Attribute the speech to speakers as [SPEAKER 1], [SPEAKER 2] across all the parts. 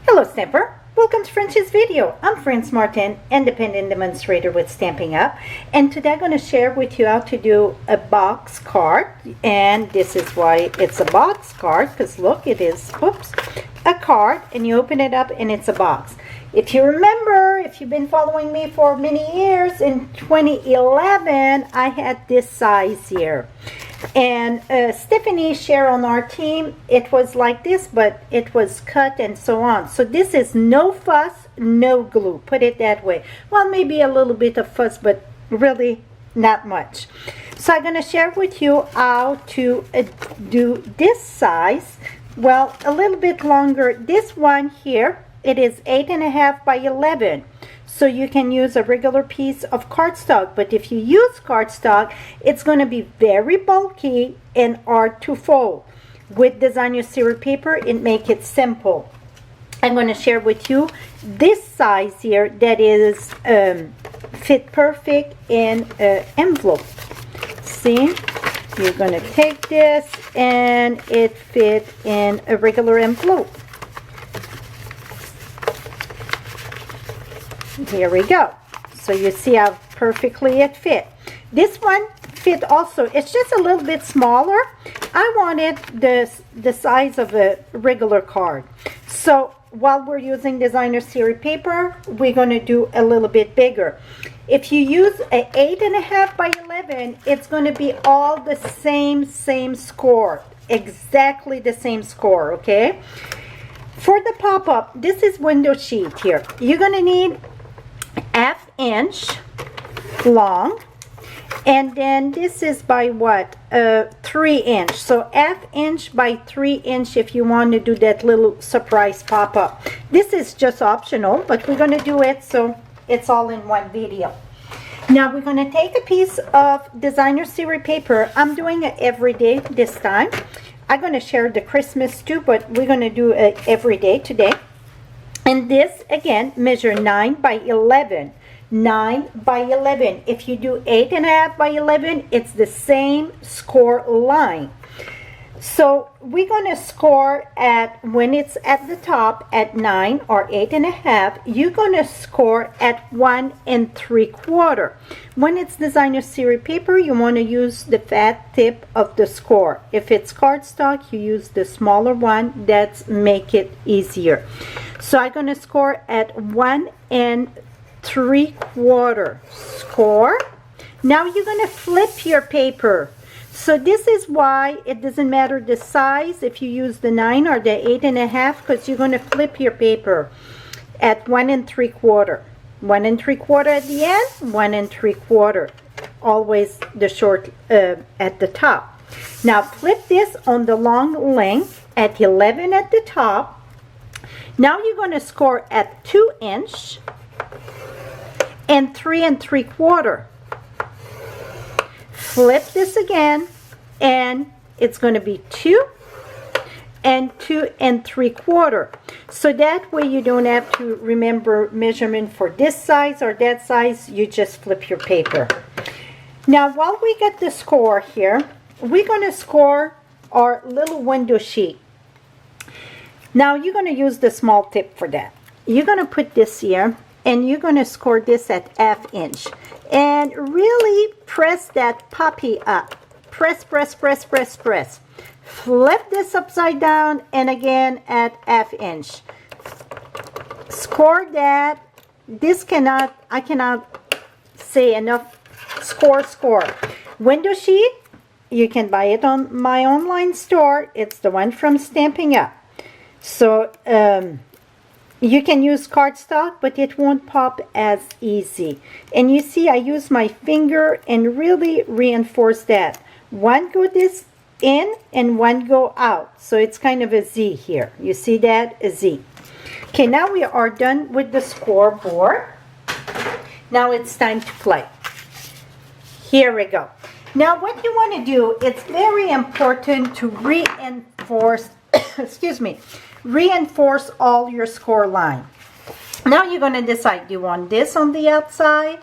[SPEAKER 1] Hello Stamper, welcome to French's video. I'm France Martin, independent demonstrator with Stampin' Up, and today I'm going to share with you how to do a box card. And this is why it's a box card, because look, it is, oops, a card, and you open it up and it's a box. If you remember, if you've been following me for many years, in 2011 I had this size here. And Stephanie shared on our team, it was like this, but it was cut and so on. So this is no fuss, no glue, put it that way. Well, maybe a little bit of fuss, but really not much. So I'm going to share with you how to do this size. Well, a little bit longer. This one here, it is 8.5 by 11. So you can use a regular piece of cardstock, but if you use cardstock, it's going to be very bulky and hard to fold. With designer series paper, it makes it simple. I'm going to share with you this size here that is fit perfect in an envelope. See, you're going to take this and it fit in a regular envelope. Here we go. So you see how perfectly it fit. This one fit also. It's just a little bit smaller. I wanted the size of a regular card. So while we're using designer series paper, we're going to do a little bit bigger. If you use an 8.5 by 11, it's going to be all the same score. Exactly the same score, okay? For the pop-up, this is window sheet here. You're going to need 1/2 inch long, and then this is by what, 3 inch. So 1/2 inch by 3 inch if you want to do that little surprise pop-up. This is just optional, but we're going to do it so it's all in one video. Now we're going to take a piece of designer series paper. I'm doing it every day this time. I'm going to share the Christmas too, but we're going to do it every day today. And this, again, measure 9 by 11. 9 by 11. If you do 8.5 by 11, it's the same score line. So we're going to score at, when it's at the top at 9 or 8.5, you're going to score at 1 3/4. When it's designer series paper, you want to use the fat tip of the score. If it's cardstock, you use the smaller one. That's make it easier. So I'm going to score at 1 3/4 score. Now you're going to flip your paper. So this is why it doesn't matter the size if you use the 9 or the 8.5, because you're going to flip your paper at 1 3/4. 1 3/4 at the end, 1 3/4. Always the short at the top. Now flip this on the long length at 11 at the top. Now you're going to score at 2 inch and 3 3/4. Flip this again, and it's going to be 2 and 2 3/4. So that way you don't have to remember measurement for this size or that size. You just flip your paper. Now while we get the score here, we're going to score our little window sheet. Now you're going to use the small tip for that. You're going to put this here, and you're going to score this at 1/2 inch. And really press that puppy up. Press, press, press, press, press. Flip this upside down, and again at 1/2 inch. Score that. This I cannot say enough. Score. Window sheet, you can buy it on my online store. It's the one from Stampin'Up. So you can use cardstock, but it won't pop as easy. And you see, I use my finger and really reinforce that. One go this in and one go out. So it's kind of a Z here. You see that? A Z. Okay, now we are done with the scoreboard. Now it's time to play. Here we go. Now what you want to do, it's very important to reinforce, excuse me, reinforce all your score line. Now you're going to decide, do you want this on the outside?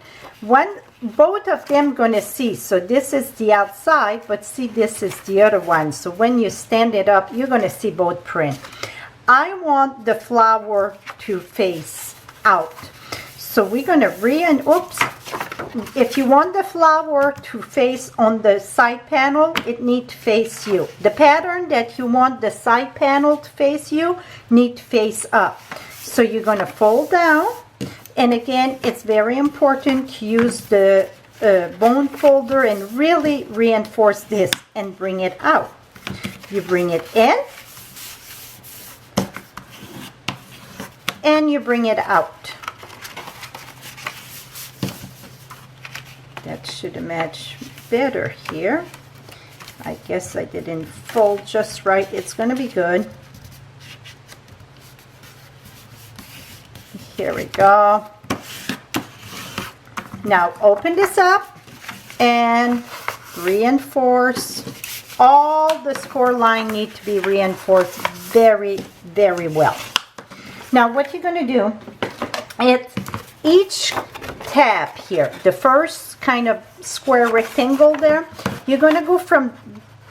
[SPEAKER 1] Both of them going to see. So this is the outside, but see, this is the other one. So when you stand it up, you're going to see both print. I want the flower to face out. So we're going to oops. If you want the flower to face on the side panel, it needs to face you. The pattern that you want the side panel to face you need to face up. So you're going to fold down. And again, it's very important to use the bone folder and really reinforce this and bring it out. You bring it in and you bring it out. That should match better here. I guess I didn't fold just right. It's going to be good. Here we go. Now open this up and reinforce. All the score line need to be reinforced very, very well. Now what you're going to do is each tab here, the first kind of square rectangle there, you're going to go from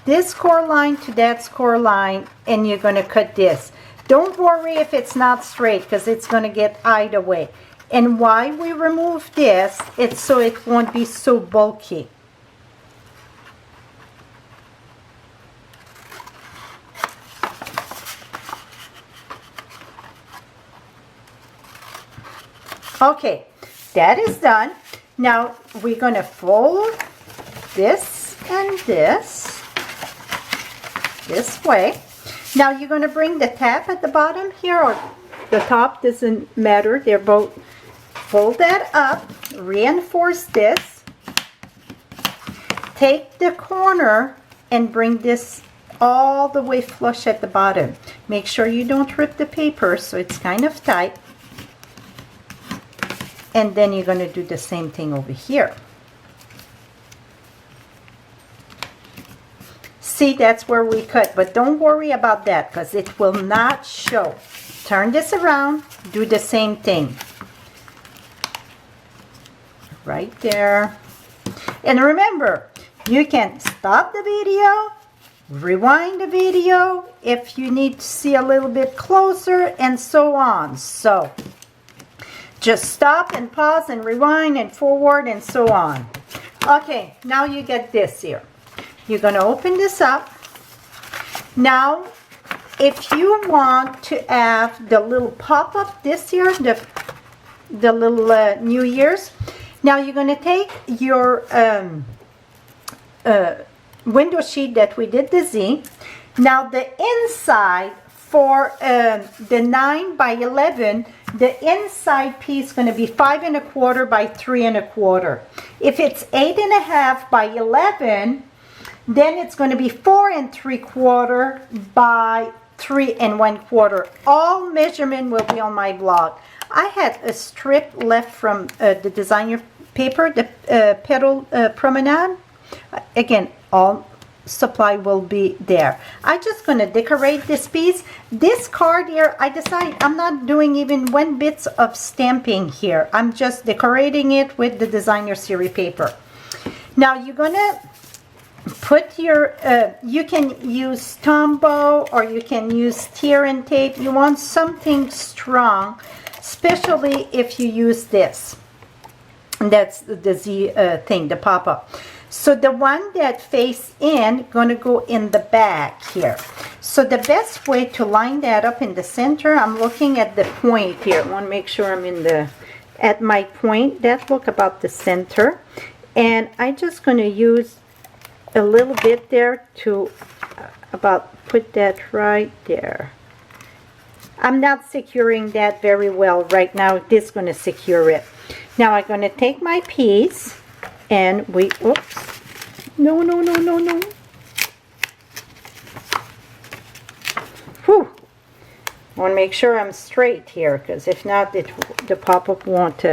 [SPEAKER 1] this score line to that score line and you're going to cut this. Don't worry if it's not straight because it's going to get either way. And why we remove this, it's so it won't be so bulky. Okay, that is done. Now we're going to fold this and this way. Now you're going to bring the tab at the bottom here, or the top, doesn't matter. They're both. Fold that up, reinforce this. Take the corner and bring this all the way flush at the bottom. Make sure you don't rip the paper so it's kind of tight. And then you're going to do the same thing over here. See, that's where we cut, but don't worry about that because it will not show. Turn this around, do the same thing. Right there. And remember, you can stop the video, rewind the video if you need to see a little bit closer, and so on. So just stop and pause and rewind and forward and so on. Okay, now you get this here. You're going to open this up. Now, if you want to have the little pop-up this year, the little New Year's, now you're going to take your window sheet that we did the Z. Now the inside for the 9 by 11, the inside piece is going to be 5 1/4 by 3 1/4. If it's 8 1/2 by 11, then it's going to be 4 3/4 by 3 1/4. All measurement will be on my blog. I had a strip left from the designer paper, the Petal Promenade. Again, all supply will be there. I'm just going to decorate this piece. This card here, I decided I'm not doing even 1 bit of stamping here. I'm just decorating it with the designer series paper. Now you're going to put your, you can use Tombow or you can use tear and tape. You want something strong, especially if you use this. And that's the Z thing, the pop-up. So the one that face in, gonna go in the back here. So the best way to line that up in the center, I'm looking at the point here. I want to make sure I'm in the, at my point. That look about the center. And I'm just gonna use a little bit there to about put that right there. I'm not securing that very well right now. This is gonna secure it. Now I'm going to take my piece and oops, no. Whew. I want to make sure I'm straight here because if not, the pop-up won't.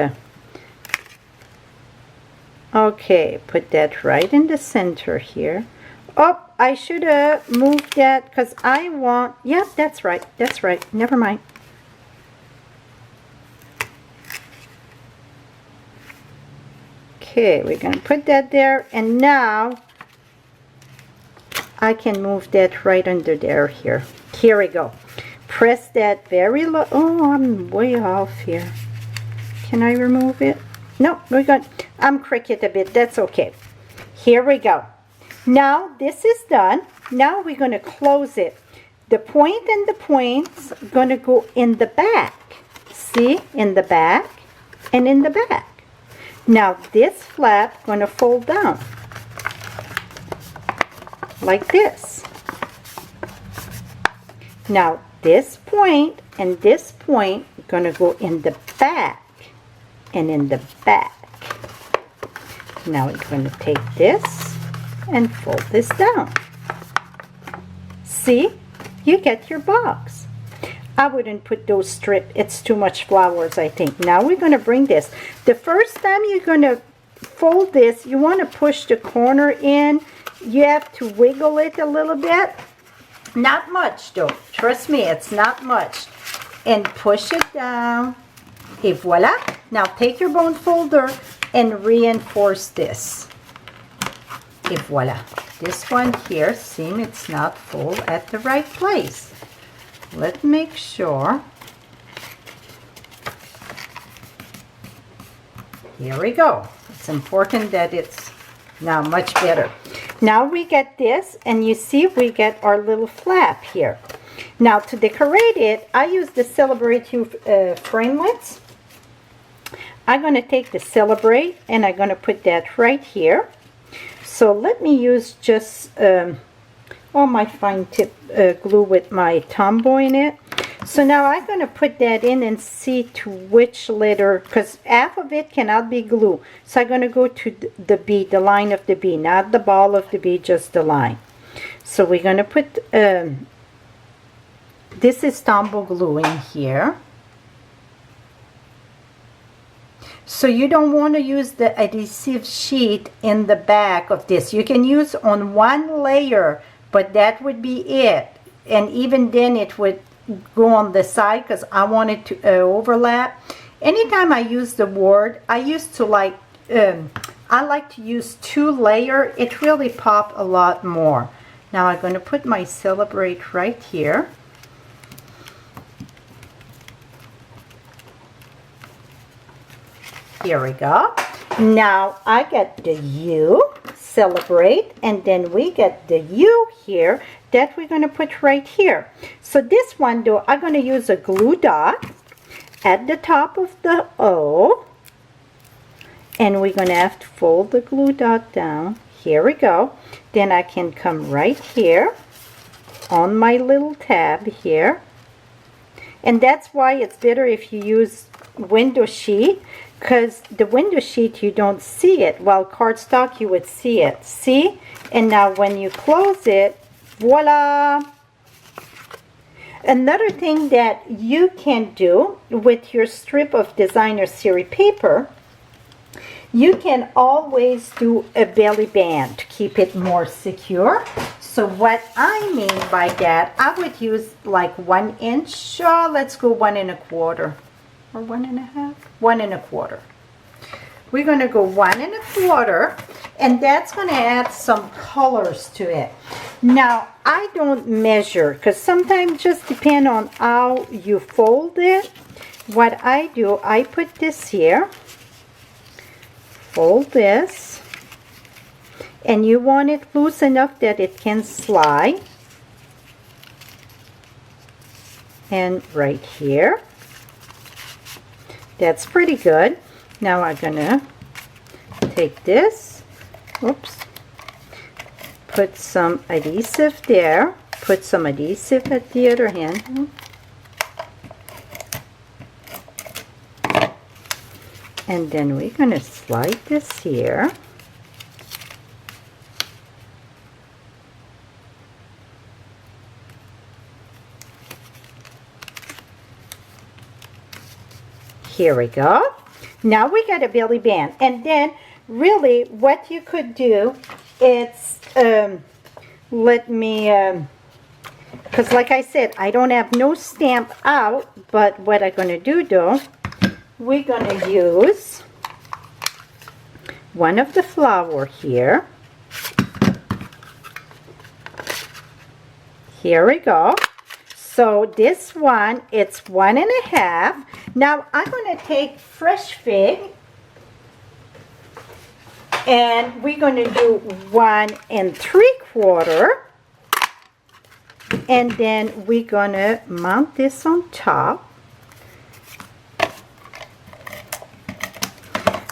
[SPEAKER 1] Okay, put that right in the center here. Oh, I should have moved that because I want, yeah, that's right, never mind. Okay, we're going to put that there, and now I can move that right under there here. Here we go. Press that very low. Oh, I'm way off here. Can I remove it? No, we're good. I'm crooked a bit. That's okay. Here we go. Now this is done. Now we're going to close it. The point and the point's going to go in the back. See? In the back and in the back. Now this flap going to fold down. Like this. Now this point and this point going to go in the back and in the back. Now we're going to take this and fold this down. See? You get your box. I wouldn't put those strips. It's too much flowers, I think. Now we're going to bring this. The first time you're going to fold this, you want to push the corner in. You have to wiggle it a little bit. Not much though. Trust me, it's not much. And push it down. Et voila. Now take your bone folder and reinforce this. Et voila. This one here, seems it's not full at the right place. Let's make sure. Here we go. It's important that it's now much better. Now we get this, and you see we get our little flap here. Now to decorate it, I use the Celebrate You framelits. I'm going to take the Celebrate, and I'm going to put that right here. So let me use just all my fine tip glue with my Tombow in it. So now I'm going to put that in and see to which letter, because half of it cannot be glue. So I'm going to go to the B, the line of the B, not the ball of the B, just the line. So we're going to put, this is Tombow glue in here. So you don't want to use the adhesive sheet in the back of this. You can use on one layer, but that would be it. And even then it would go on the side because I want it to overlap. Anytime I use the word, I used to like, I like to use 2 layer. It really pop a lot more. Now I'm going to put my Celebrate right here. Here we go. Now I get the U, Celebrate, and then we get the U here that we're going to put right here. So this one though, I'm going to use a glue dot at the top of the O, and we're going to have to fold the glue dot down. Here we go. Then I can come right here on my little tab here, and that's why it's better if you use window sheet, because the window sheet you don't see it, while cardstock you would see it. See? And now when you close it, voila! Another thing that you can do with your strip of designer series paper, you can always do a belly band to keep it more secure. So what I mean by that, I would use like 1 inch, let's go 1 1/4. Or 1 1/2, 1 1/4. We're going to go 1 1/4, and that's going to add some colors to it. Now I don't measure because sometimes just depend on how you fold it. What I do, I put this here, fold this, and you want it loose enough that it can slide, and right here. That's pretty good. Now I'm gonna take this, oops, put some adhesive there, put some adhesive at the other hand, and then we're gonna slide this here. Here we go. Now we got a belly band, and then really what you could do, it's let me because like I said, I don't have no stamp out, but what I'm going to do though, we're going to use one of the flower here. Here we go. So this one, it's 1.5. Now I'm going to take fresh fig, and we're going to do 1 3/4. And then we're going to mount this on top.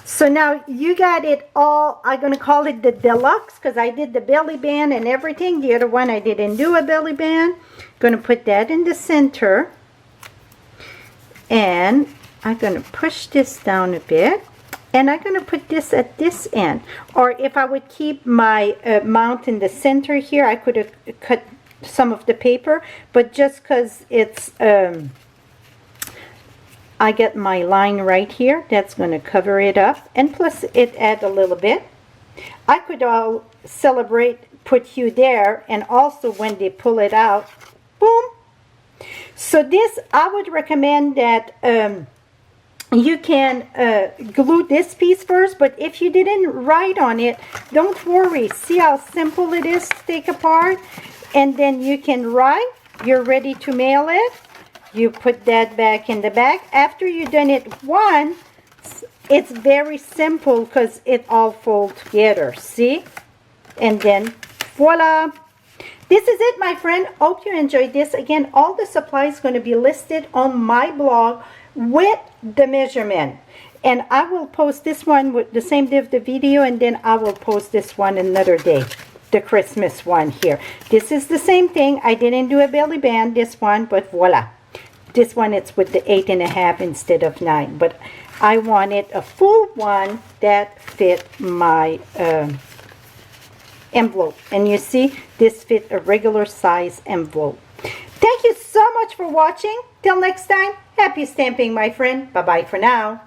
[SPEAKER 1] So now you got it all. I'm going to call it the deluxe because I did the belly band and everything. The other one I didn't do a belly band. Going to put that in the center. And I'm going to push this down a bit. And I'm going to put this at this end. Or if I would keep my mount in the center here, I could have cut some of the paper. But just because it's... I get my line right here. That's going to cover it up. And plus it adds a little bit. I could all celebrate, put you there. And also when they pull it out, boom. So this, I would recommend that you can glue this piece first. But if you didn't write on it, don't worry. See how simple it is to take apart. And then you can write. You're ready to mail it. You put that back in the back. After you've done it once, it's very simple because it all folds together. See? And then, voila. This is it, my friend. Hope you enjoyed this. Again, all the supplies going to be listed on my blog with the measurement. And I will post this one with the same day of the video, and then I will post this one another day. The Christmas one here. This is the same thing. I didn't do a belly band, this one, but voila. This one, it's with the 8.5 instead of 9. But I wanted a full one that fit my envelope. And you see, this fit a regular size envelope. Thank you so much for watching. Till next time, happy stamping, my friend. Bye-bye for now.